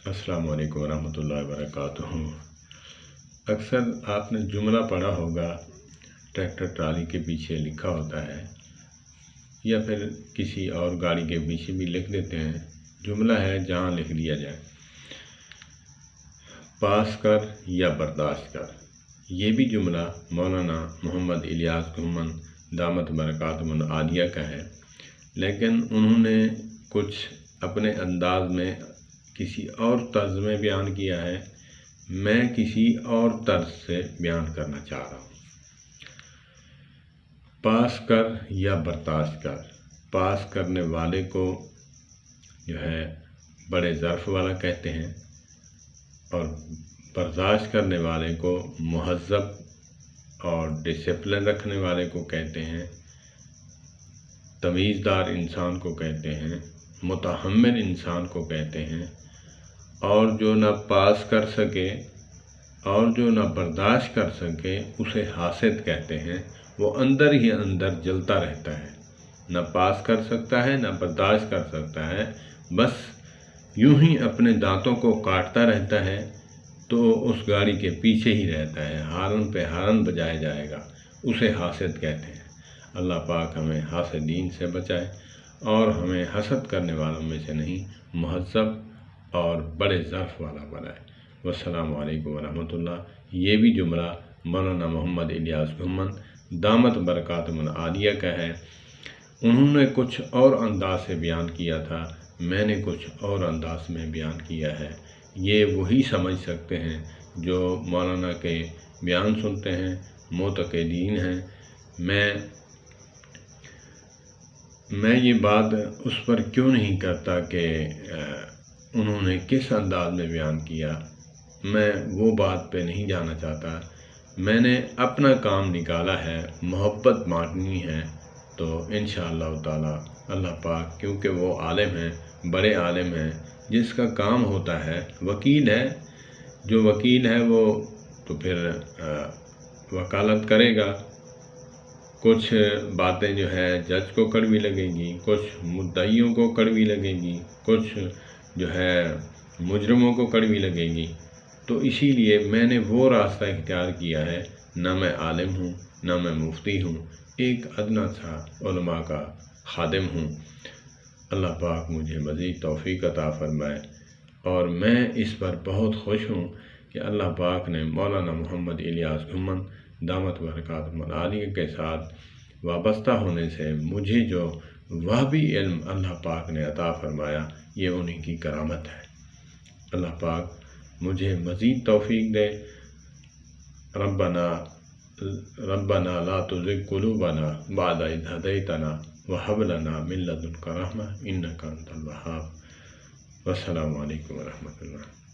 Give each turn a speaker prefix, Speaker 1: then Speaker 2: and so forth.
Speaker 1: السلام علیکم ورحمۃ اللہ وبرکاتہ۔ اکثر آپ نے جملہ پڑھا ہوگا، ٹریکٹر ٹرالی کے پیچھے لکھا ہوتا ہے یا پھر کسی اور گاڑی کے پیچھے بھی لکھ دیتے ہیں، جملہ ہے جہاں لکھ دیا جائے پاس کر یا برداشت کر۔ یہ بھی جملہ مولانا محمد الیاس گھمن دامت برکاتہم العالیہ کا ہے، لیکن انہوں نے کچھ اپنے انداز میں کسی اور طرز میں بیان کیا ہے، میں کسی اور طرز سے بیان کرنا چاہ رہا ہوں۔ پاس کر یا برداشت کر، پاس کرنے والے کو جو ہے بڑے ظرف والا کہتے ہیں اور برداشت کرنے والے کو مہذب اور ڈسپلن رکھنے والے کو کہتے ہیں، تمیزدار انسان کو کہتے ہیں، متحمل انسان کو کہتے ہیں، اور جو نہ پاس کر سکے اور جو نہ برداشت کر سکے اسے حاسد کہتے ہیں۔ وہ اندر ہی اندر جلتا رہتا ہے، نہ پاس کر سکتا ہے نہ برداشت کر سکتا ہے، بس یوں ہی اپنے دانتوں کو کاٹتا رہتا ہے، تو اس گاڑی کے پیچھے ہی رہتا ہے، ہارن پہ ہارن بجایا جائے گا، اسے حاسد کہتے ہیں۔ اللہ پاک ہمیں حاسدین سے بچائے اور ہمیں حسد کرنے والوں میں سے نہیں، مہذب اور بڑے ظرف والا بنائے۔ والسلام علیکم ورحمۃ اللہ۔ یہ بھی جملہ مولانا محمد الیاس گھمن دامت برکاتہم العالیہ کا ہے۔ انہوں نے کچھ اور انداز سے بیان کیا تھا، میں نے کچھ اور انداز میں بیان کیا ہے۔ یہ وہی سمجھ سکتے ہیں جو مولانا کے بیان سنتے ہیں، معتقدین ہیں۔ میں یہ بات اس پر کیوں نہیں کرتا کہ انہوں نے کس انداز میں بیان کیا، میں وہ بات پہ نہیں جانا چاہتا۔ میں نے اپنا کام نکالا ہے، محبت بانٹنی ہے، تو انشاءاللہ تعالی اللہ پاک، کیونکہ وہ عالم ہیں، بڑے عالم ہیں، جس کا کام ہوتا ہے، وکیل ہے، جو وکیل ہے وہ تو پھر وکالت کرے گا۔ کچھ باتیں جو ہے جج کو کڑوی لگے گی، کچھ مدعیوں کو کڑوی لگے گی، کچھ جو ہے مجرموں کو کڑوی لگے گی، تو اسی لیے میں نے وہ راستہ اختیار کیا ہے، نہ میں عالم ہوں نہ میں مفتی ہوں، ایک ادنا سا علماء کا خادم ہوں۔ اللہ پاک مجھے مزید توفیق عطا فرمائے، اور میں اس پر بہت خوش ہوں کہ اللہ پاک نے مولانا محمد الیاس گھمن دامت برکاتہم العالیہ کے ساتھ وابستہ ہونے سے مجھے جو وہابی علم اللہ پاک نے عطا فرمایا، یہ انہی کی کرامت ہے۔ اللہ پاک مجھے مزید توفیق دے۔ ربنا لا تزغ قلوبنا بعد اذ ہدیتنا وہب لنا من لدنک رحمۃ انک انت الوہاب۔ والسلام علیکم ورحمۃ اللہ۔